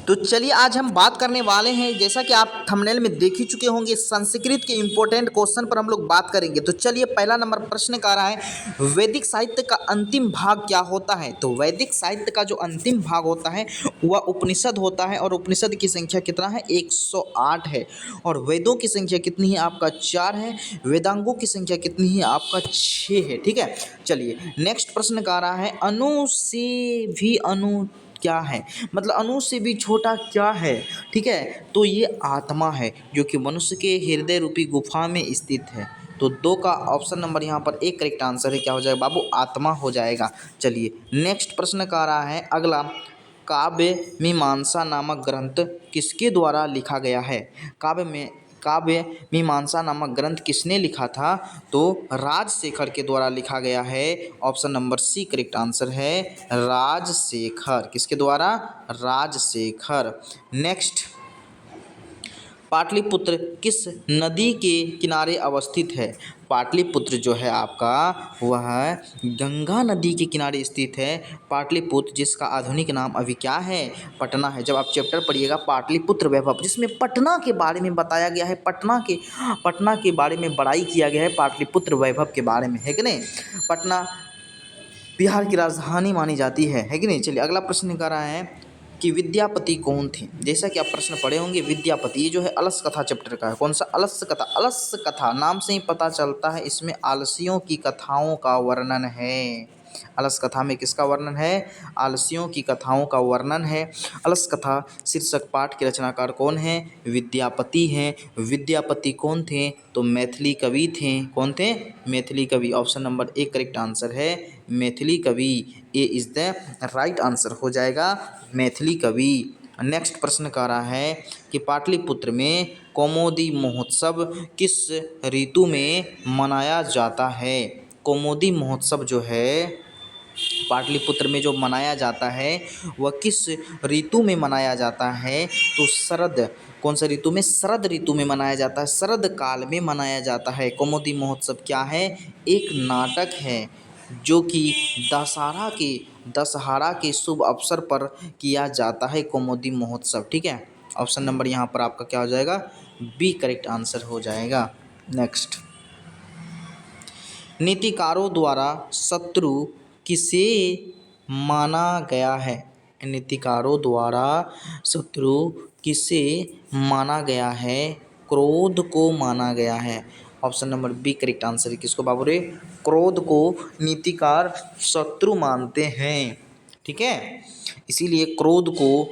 तो चलिए आज हम बात करने वाले हैं, जैसा कि आप थंबनेल में देख ही चुके होंगे, संस्कृत के इंपॉर्टेंट क्वेश्चन पर हम लोग बात करेंगे। तो चलिए पहला नंबर प्रश्न का रहा है, वैदिक साहित्य का अंतिम भाग क्या होता है। तो वैदिक साहित्य का जो अंतिम भाग होता है वह उपनिषद होता है, और उपनिषद की संख्या कितना है, 108 है। और वेदों की संख्या कितनी है आपका, 4 है। वेदांगों की संख्या कितनी है आपका, 6 है। ठीक है, चलिए नेक्स्ट प्रश्न का रहा है, अणु से भी अणु क्या है, मतलब अणु से भी छोटा क्या है। ठीक है, तो ये आत्मा है, जो कि मनुष्य के हृदय रूपी गुफा में स्थित है। तो 2 का ऑप्शन नंबर यहाँ पर एक करेक्ट आंसर है, क्या हो जाएगा बाबू, आत्मा हो जाएगा। चलिए नेक्स्ट प्रश्न का रहा है अगला, काव्य मीमांसा नामक ग्रंथ किसके द्वारा लिखा गया है। काव्य मीमांसा नामक ग्रंथ किसने लिखा था, तो राजशेखर के द्वारा लिखा गया है। Option number C correct answer है, राजशेखर। किसके द्वारा, राजशेखर। नेक्स्ट, पाटलिपुत्र किस नदी के किनारे अवस्थित है। पाटलिपुत्र जो है आपका वह गंगा नदी के किनारे स्थित है। पाटलिपुत्र जिसका आधुनिक नाम अभी क्या है, पटना है। जब आप चैप्टर पढ़िएगा पाटलिपुत्र वैभव, जिसमें पटना के बारे में बताया गया है, पटना के बारे में बड़ाई किया गया है, पाटलिपुत्र वैभव के बारे में, है कि नहीं। पटना बिहार की राजधानी मानी जाती है कि नहीं। चलिए अगला प्रश्न कर रहा है कि विद्यापति कौन थे। जैसा कि आप प्रश्न पढ़े होंगे, विद्यापति ये जो है अलस कथा चैप्टर का है। कौन सा, अलस कथा। अलस कथा नाम से ही पता चलता है, इसमें आलसियों की कथाओं का वर्णन है। अलस कथा में किसका वर्णन है, आलसियों की कथाओं का वर्णन है। अलस कथा शीर्षक पाठ के रचनाकार कौन है, विद्यापति हैं। विद्यापति कौन थे, तो मैथिली कवि थे। कौन थे, मैथिली कवि। ऑप्शन नंबर एक करेक्ट आंसर है, मैथिली कवि। ए इज़ द राइट आंसर हो जाएगा, मैथिली कवि। नेक्स्ट प्रश्न का रहा है कि पाटलिपुत्र में कौमुदी महोत्सव किस ऋतु में मनाया जाता है। कौमुदी महोत्सव जो है पाटलिपुत्र में जो मनाया जाता है वह किस ऋतु में मनाया जाता है, तो शरद। कौन सा ऋतु में, शरद ऋतु में मनाया जाता है, शरद काल में मनाया जाता है। कौमुदी महोत्सव क्या है, एक नाटक है जो कि दशहरा के शुभ अवसर पर किया जाता है, कौमुदी महोत्सव। ठीक है, ऑप्शन नंबर यहाँ पर आपका क्या हो जाएगा, बी करेक्ट आंसर हो जाएगा। नेक्स्ट, नीतिकारों द्वारा शत्रु किसे माना गया है। नीतिकारों द्वारा शत्रु किसे माना गया है, क्रोध को माना गया है। Option number B correct answer है, किसको बाबू रे, क्रोध को नीतिकार शत्रु मानते हैं। ठीक है, इसीलिए क्रोध को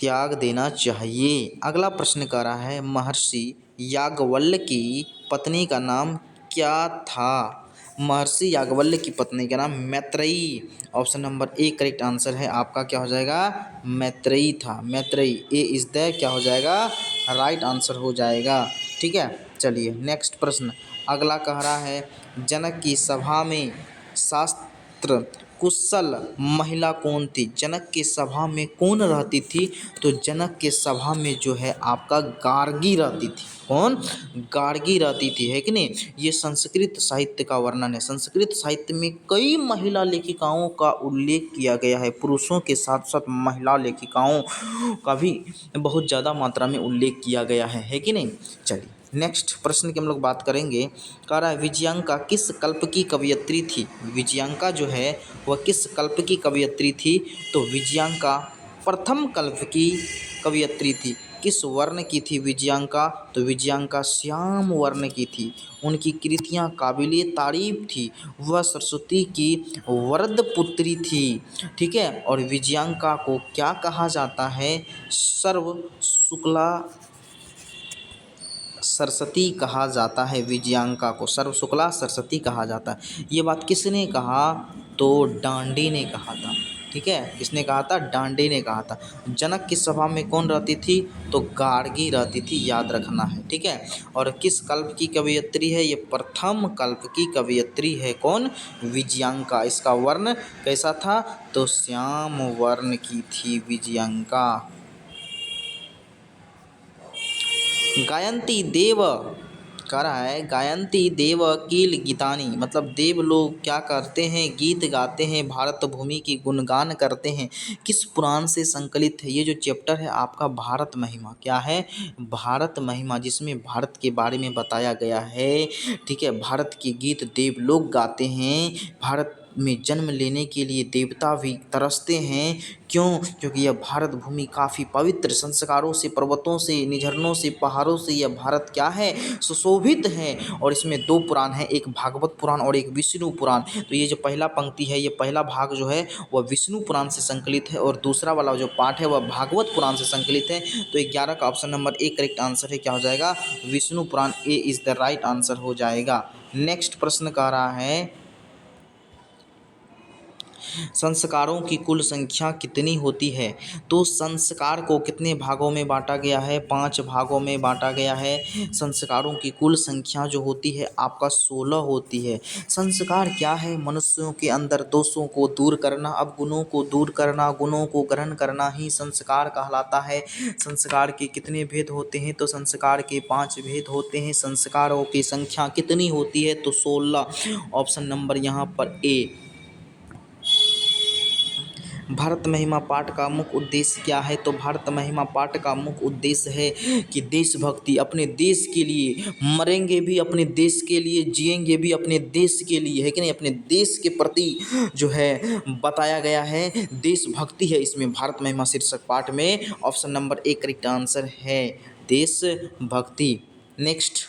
त्याग देना चाहिए। अगला प्रश्न कर रहा है, महर्षि याज्ञवल्क्य की पत्नी का नाम क्या था। महर्षि याज्ञवल्क्य की पत्नी का नाम Maitreyi. Option number A correct answer है आपका, क्या हो जाएगा, मैत्रेयी था। मैत्रेयी, ए इज़ द क्या हो जाएगा, राइट आंसर हो जाएगा। ठीक है, चलिए नेक्स्ट प्रश्न अगला कह रहा है, जनक की सभा में शास्त्र कुशल महिला कौन थी। जनक के सभा में कौन रहती थी, तो जनक के सभा में जो है आपका गार्गी रहती थी। कौन, गार्गी रहती थी, है कि नहीं। ये संस्कृत साहित्य का वर्णन है। संस्कृत साहित्य में कई महिला लेखिकाओं का उल्लेख किया गया है, पुरुषों के साथ साथ महिला लेखिकाओं का भी बहुत ज़्यादा मात्रा में उल्लेख किया गया है कि नहीं। चलिए नेक्स्ट प्रश्न की हम लोग बात करेंगे। कह रहा है, विजयांका किस कल्प की कवयित्री थी। विजयांका जो है वह किस कल्प की कवयित्री थी, तो विजयांका प्रथम कल्प की कवयित्री थी। किस वर्ण की थी विजयांका, तो विजयांका श्याम वर्ण की थी। उनकी कृतियाँ काबिले तारीफ थी। वह सरस्वती की वरद पुत्री थी। ठीक है, और विजयांका को क्या कहा जाता है, सर्व शुक्ला सरस्वती कहा जाता है। विजयांका को सर्व शुक्ला सरस्वती कहा जाता है। ये बात किसने कहा, तो डांडी ने कहा था। ठीक है, किसने कहा था, डांडी ने कहा था। जनक की सभा में कौन रहती थी, तो गार्गी रहती थी, याद रखना है। ठीक है, और किस कल्प की कवयित्री है, ये प्रथम कल्प की कवयित्री है। कौन, विजयांका। इसका वर्ण कैसा था, तो श्याम वर्ण की थी विजयांका। गायंती देव कह रहा है गायन्ति देव कील गीतानि, मतलब देव लोग क्या करते हैं, गीत गाते हैं, भारत भूमि की गुणगान करते हैं। किस पुराण से संकलित है? ये जो चैप्टर है आपका भारत महिमा, क्या है, भारत महिमा, जिसमें भारत के बारे में बताया गया है। ठीक है, भारत के गीत देव लोग गाते हैं, भारत में जन्म लेने के लिए देवता भी तरसते हैं। क्यों? क्योंकि यह भारत भूमि काफ़ी पवित्र संस्कारों से, पर्वतों से, निझरनों से, पहाड़ों से यह भारत क्या है, सुशोभित है। और इसमें दो पुराण हैं, एक भागवत पुराण और एक विष्णु पुराण। तो ये जो पहला पंक्ति है, ये पहला भाग जो है वह विष्णु पुराण से संकलित है और दूसरा वाला जो पाठ है वह भागवत पुराण से संकलित है। तो 11 का option number A correct answer है, क्या हो जाएगा, Vishnu Purana, A is the right answer हो जाएगा। नेक्स्ट प्रश्न कह रहा है संस्कारों की कुल संख्या कितनी होती है? तो संस्कार को कितने भागों में बांटा गया है? 5 भागों में बांटा गया है। संस्कारों की कुल संख्या जो होती है आपका 16 होती है। संस्कार क्या है? मनुष्यों के अंदर दोषों को दूर करना, अवगुणों को दूर करना, गुणों को ग्रहण करना ही संस्कार कहलाता है। संस्कार के कितने भेद होते हैं? तो संस्कार के 5 भेद होते हैं। संस्कारों की संख्या कितनी होती है? तो 16। ऑप्शन नंबर यहाँ पर ए। भारत महिमा पाठ का मुख्य उद्देश्य क्या है? तो भारत महिमा पाठ का मुख्य उद्देश्य है कि देशभक्ति, अपने देश के लिए मरेंगे भी अपने देश के लिए, जिएंगे भी अपने देश के लिए, है कि नहीं, अपने देश के प्रति जो है बताया गया है, देशभक्ति है इसमें भारत महिमा शीर्षक पाठ में। Option number A correct answer है, देशभक्ति। नेक्स्ट,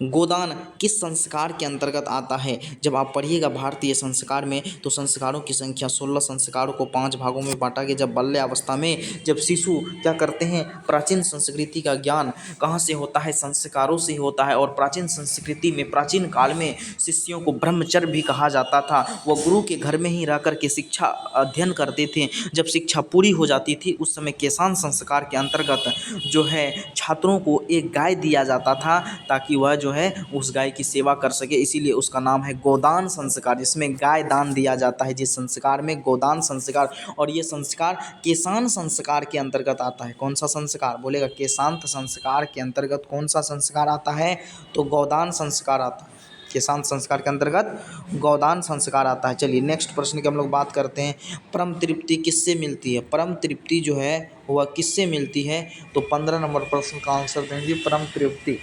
गोदान किस संस्कार के अंतर्गत आता है? जब आप पढ़िएगा भारतीय संस्कार में तो संस्कारों की संख्या 16, संस्कारों को 5 भागों में बांटा गया। जब बाल्यावस्था में जब शिशु क्या करते हैं, प्राचीन संस्कृति का ज्ञान कहाँ से होता है? संस्कारों से होता है। और प्राचीन संस्कृति में, प्राचीन काल में शिष्यों को ब्रह्मचर्य भी कहा जाता था। वह गुरु के घर में ही रह कर के शिक्षा अध्ययन करते थे। जब शिक्षा पूरी हो जाती थी उस समय केशान संस्कार के अंतर्गत जो है छात्रों को एक गाय दिया जाता था ताकि वह जो है उस गाय की सेवा कर सके, इसीलिए उसका नाम है गोदान संस्कार, जिसमें गाय दान दिया जाता है, जिस संस्कार में गोदान संस्कार। और ये संस्कार केशान संस्कार के अंतर्गत आता है। कौन सा संस्कार बोलेगा? केशांत संस्कार के अंतर्गत कौन सा संस्कार आता है? तो गोदान संस्कार आता है। केशांत संस्कार के अंतर्गत गोदान संस्कार आता है। चलिए नेक्स्ट प्रश्न की हम लोग बात करते हैं। परम तृप्ति किससे मिलती है? परम तृप्ति जो है वह किससे मिलती है? तो 15 नंबर प्रश्न का आंसर देंगे। परम तृप्ति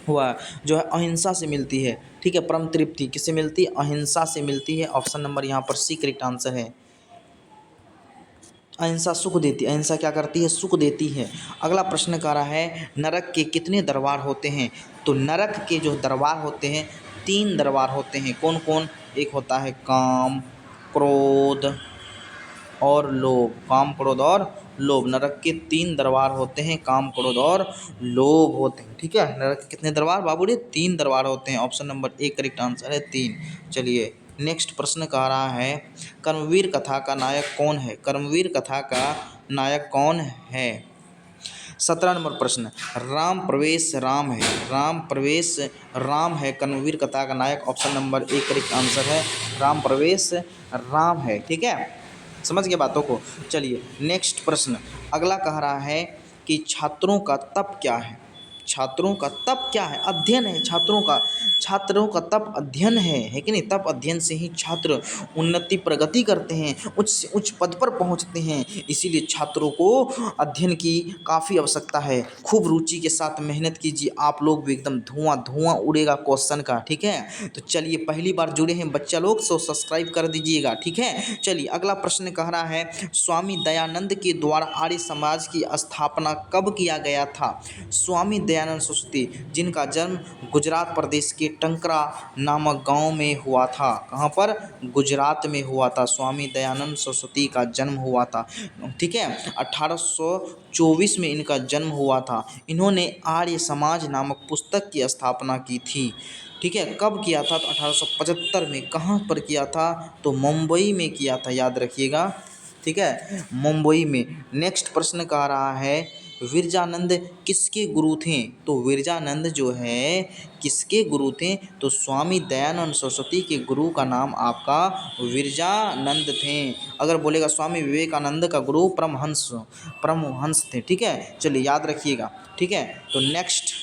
हुआ जो है अहिंसा से मिलती है। ठीक है, परम तृप्ति किससे मिलती है? अहिंसा से मिलती है। ऑप्शन नंबर यहाँ पर सी करेक्ट आंसर है। अहिंसा सुख देती है। अहिंसा क्या करती है? सुख देती है। अगला प्रश्न कह रहा है नरक के कितने दरबार होते हैं? तो नरक के जो दरबार होते हैं 3 दरबार होते हैं। कौन कौन? एक होता है काम, क्रोध और लोभ। काम, क्रोध और लोभ, नरक के 3 दरबार होते हैं, काम, क्रोध और लोभ होते हैं। ठीक है, नरक के कितने दरबार बाबू रे? 3 दरबार होते हैं। Option number A correct answer है 3। चलिए नेक्स्ट प्रश्न कह रहा है कर्मवीर कथा का नायक कौन है? कर्मवीर कथा का नायक कौन है? 17 नंबर प्रश्न, राम प्रवेश राम है, राम प्रवेश राम है कर्मवीर कथा का नायक। Option number A correct answer है, राम प्रवेश राम है। ठीक है, समझ गए बातों को। चलिए नेक्स्ट प्रश्न, अगला कह रहा है कि छात्रों का तप क्या है? छात्रों का तप क्या है? अध्ययन है छात्रों का। छात्रों का तप अध्ययन है कि नहीं? तप अध्ययन से ही छात्र उन्नति प्रगति करते हैं, उच्च से उच्च पद पर पहुंचते हैं। इसीलिए छात्रों को अध्ययन की काफ़ी आवश्यकता है। खूब रुचि के साथ मेहनत कीजिए, आप लोग भी एकदम धुआं धुआं उड़ेगा क्वेश्चन का। ठीक है, तो चलिए पहली बार जुड़े हैं बच्चा लोग तो सब्सक्राइब कर दीजिएगा। ठीक है, चलिए अगला प्रश्न कह रहा है स्वामी दयानंद के द्वारा आर्य समाज की स्थापना कब किया गया था? स्वामी दयानंद सरस्वती, जिनका जन्म गुजरात प्रदेश के टंकरा नामक गांव में हुआ था। कहां पर? गुजरात में हुआ था। स्वामी दयानंद सरस्वती का जन्म हुआ था। ठीक है, 1824 में इनका जन्म हुआ था। इन्होंने आर्य समाज नामक पुस्तक की स्थापना की थी। ठीक है, कब किया था? तो 1875 में। कहाँ पर किया था? तो मुंबई में किया था, याद रखिएगा। ठीक है, मुंबई में। नेक्स्ट प्रश्न कह रहा है विरजानंद किसके गुरु थे? तो विरजानंद जो है किसके गुरु थे? तो स्वामी दयानंद सरस्वती के गुरु का नाम आपका विरजानंद थे। अगर बोलेगा स्वामी विवेकानंद का गुरु परमहंस थे। ठीक है, चलिए याद रखिएगा। ठीक है, तो नेक्स्ट,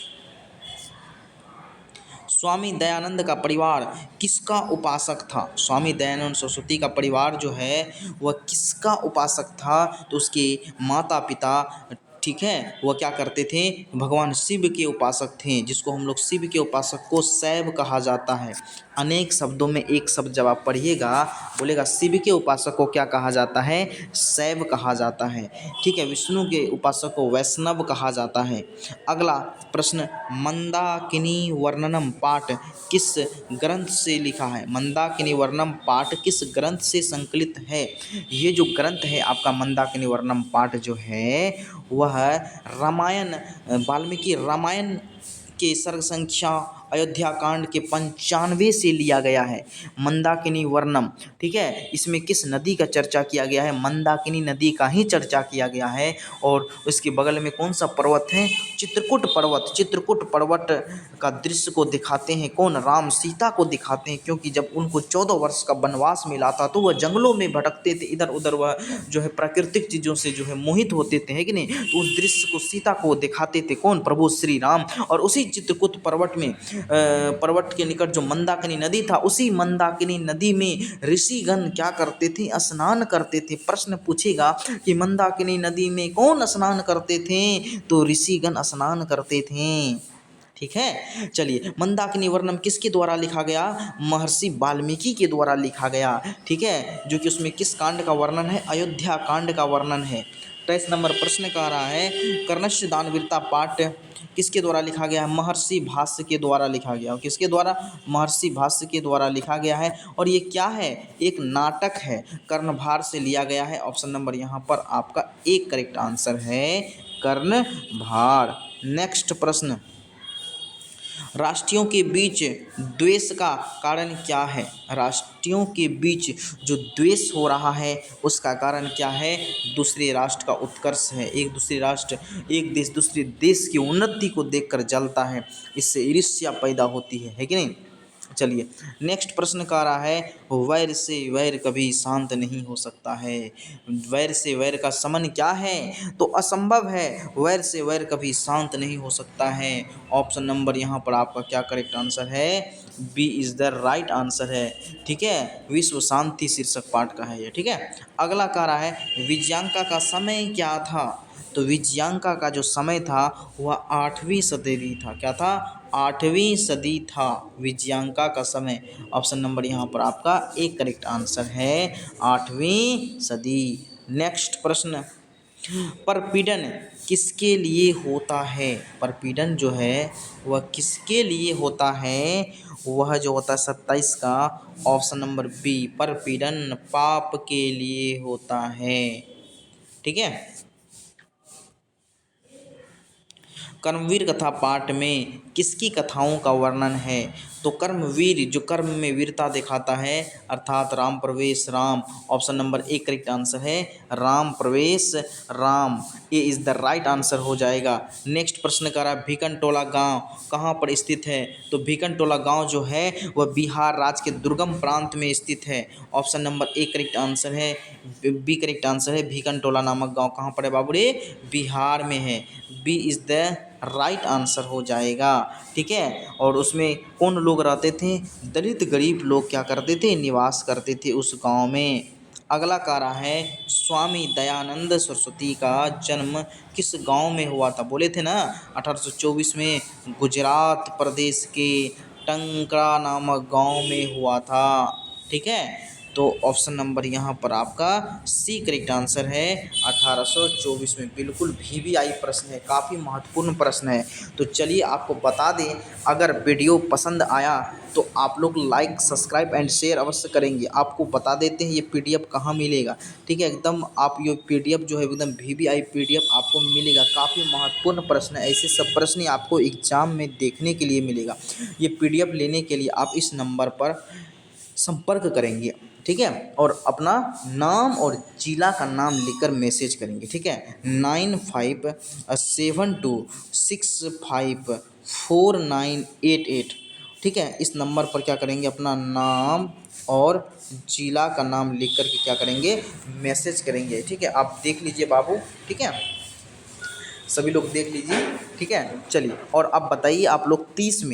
स्वामी दयानंद का परिवार किसका उपासक था? स्वामी दयानंद सरस्वती का परिवार जो है वह किसका उपासक था? तो उसके माता पिता, ठीक है, वह क्या करते थे? भगवान शिव के उपासक थे, जिसको हम लोग शिव के उपासक को शैव कहा जाता है। अनेक शब्दों में एक शब्द जब आप पढ़िएगा, बोलेगा शिव के उपासक को क्या कहा जाता है? शैव कहा जाता है। ठीक है, विष्णु के उपासक को वैष्णव कहा जाता है। अगला प्रश्न, मंदाकिनी वर्णनम पाठ किस ग्रंथ से लिखा है? मंदाकिनी वर्णनम पाठ किस ग्रंथ से संकलित है? ये जो ग्रंथ है आपका मंदाकिनी वर्णनम पाठ जो है वह रामायण, वाल्मीकि रामायण के सर्ग संख्या अयोध्या कांड के 95 से लिया गया है मंदाकिनी वर्णम। ठीक है, इसमें किस नदी का चर्चा किया गया है? मंदाकिनी नदी का ही चर्चा किया गया है। और उसके बगल में कौन सा पर्वत है? चित्रकूट पर्वत। चित्रकूट पर्वत का दृश्य को दिखाते हैं कौन? राम सीता को दिखाते हैं, क्योंकि जब उनको 14 वर्ष का वनवास मिला था तो वह जंगलों में भटकते थे, इधर उधर वह जो है प्राकृतिक चीज़ों से जो है मोहित होते थे, है कि नहीं? तो उस दृश्य को सीता को दिखाते थे कौन? प्रभु श्री राम। और उसी चित्रकूट पर्वत में पर्वत के निकट जो मंदाकिनी नदी था, उसी मंदाकिनी नदी में ऋषिगण क्या करते थे? स्नान करते थे। प्रश्न पूछेगा कि मंदाकिनी नदी में कौन स्नान करते थे? तो ऋषिगण स्नान करते थे। ठीक है, चलिए, मंदाकिनी वर्णन किसके द्वारा लिखा गया? महर्षि वाल्मीकि के द्वारा लिखा गया। ठीक है, जो कि उसमें किस कांड का वर्णन है? अयोध्या कांड का वर्णन है। 23 नंबर प्रश्न कह रहा है, कर्णस्य दानवीरता पाठ किसके द्वारा लिखा गया है? महर्षि भाष्य के द्वारा लिखा गया। किसके द्वारा? महर्षि भाष्य के द्वारा लिखा गया है। और ये क्या है? एक नाटक है, कर्णभार से लिया गया है। ऑप्शन नंबर यहाँ पर आपका एक करेक्ट आंसर है, कर्णभार। नेक्स्ट प्रश्न, राष्ट्रीयों के बीच द्वेष का कारण क्या है? राष्ट्रीयों के बीच जो द्वेष हो रहा है उसका कारण क्या है? दूसरे राष्ट्र का उत्कर्ष है। एक दूसरे राष्ट्र, एक देश दूसरे देश की उन्नति को देखकर जलता है, इससे ईर्ष्या पैदा होती है कि नहीं? चलिए, नेक्स्ट प्रश्न कह रहा है, वैर से वैर कभी शांत नहीं हो सकता है। वैर से वैर का समन क्या है? तो असंभव है, वैर से वैर कभी शांत नहीं हो सकता है। ऑप्शन नंबर यहाँ पर आपका क्या करेक्ट आंसर है? B is the right answer है। ठीक है, विश्व शांति शीर्षक पाठ का है ये। ठीक है, अगला कह रहा है, विजयांका का समय क्या था? तो विजयांका का जो समय था वह 8वीं सदी था। क्या था? 8वीं सदी था विजयांका का समय। ऑप्शन नंबर यहाँ पर आपका एक करेक्ट आंसर है, 8वीं सदी। नेक्स्ट प्रश्न, परपीड़न किसके लिए होता है? परपीड़न जो है वह किसके लिए होता है? वह जो होता है 27 का ऑप्शन नंबर बी, परपीड़न पाप के लिए होता है। ठीक है, कर्मवीर कथा पाठ में किसकी कथाओं का वर्णन है? तो कर्मवीर जो कर्म में वीरता दिखाता है, अर्थात राम प्रवेश राम। ऑप्शन नंबर एक करेक्ट आंसर है, राम प्रवेश राम। ये इज़ द राइट आंसर हो जाएगा। नेक्स्ट प्रश्न कर रहा है, भीकनटोला गांव कहाँ पर स्थित है? तो भीकनटोला गांव जो है वह बिहार राज्य के दुर्गम प्रांत में स्थित है। ऑप्शन नंबर एक करेक्ट आंसर है, बी करेक्ट आंसर है। भीकनटोला नामक गांव कहाँ पर है बाबू रे? बिहार में है। B is the right answer हो जाएगा। ठीक है, और उसमें कौन लोग रहते थे? दलित गरीब लोग क्या करते थे? निवास करते थे उस गांव में। अगला कह रहा है, स्वामी दयानंद सरस्वती का जन्म किस गांव में हुआ था? बोले थे ना 1824 में गुजरात प्रदेश के टंकरा नामक गांव में हुआ था। ठीक है, तो ऑप्शन नंबर यहाँ पर आपका सी करेक्ट आंसर है, 1824 में। बिल्कुल VVI प्रश्न है, काफ़ी महत्वपूर्ण प्रश्न है। तो चलिए आपको बता दें, अगर वीडियो पसंद आया तो आप लोग लाइक सब्सक्राइब एंड शेयर अवश्य करेंगे। आपको बता देते हैं ये PDF कहाँ मिलेगा। ठीक है, एकदम आप ये PDF जो है एकदम VVI PDF आपको मिलेगा। काफ़ी महत्वपूर्ण प्रश्न है, ऐसे सब प्रश्न आपको एग्जाम में देखने के लिए मिलेगा। ये PDF लेने के लिए आप इस नंबर पर संपर्क करेंगे। ठीक। ठीक है, और अपना नाम और जिला का नाम लिखकर मैसेज करेंगे, ठीक है। 9572654988, ठीक है। इस नंबर पर क्या करेंगे, अपना नाम और जिला का नाम लिख कर के क्या करेंगे, मैसेज करेंगे, ठीक है। आप देख लीजिए बाबू, ठीक है, सभी लोग देख लीजिए, ठीक है। चलिए, और अब बताइए आप लोग 30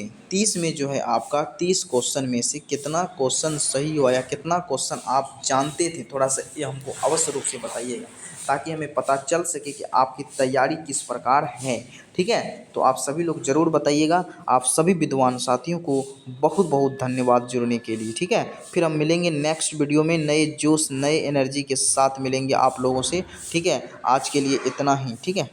में जो है आपका 30 क्वेश्चन में से कितना क्वेश्चन सही हुआ या कितना क्वेश्चन आप जानते थे, थोड़ा सा ये हमको अवश्य रूप से बताइएगा, ताकि हमें पता चल सके कि आपकी तैयारी किस प्रकार है, ठीक है। तो आप सभी लोग ज़रूर बताइएगा। आप सभी विद्वान साथियों को बहुत बहुत धन्यवाद जुड़ने के लिए, ठीक है। फिर हम मिलेंगे नेक्स्ट वीडियो में नए जोश नए एनर्जी के साथ मिलेंगे आप लोगों से, ठीक है। आज के लिए इतना ही, ठीक है।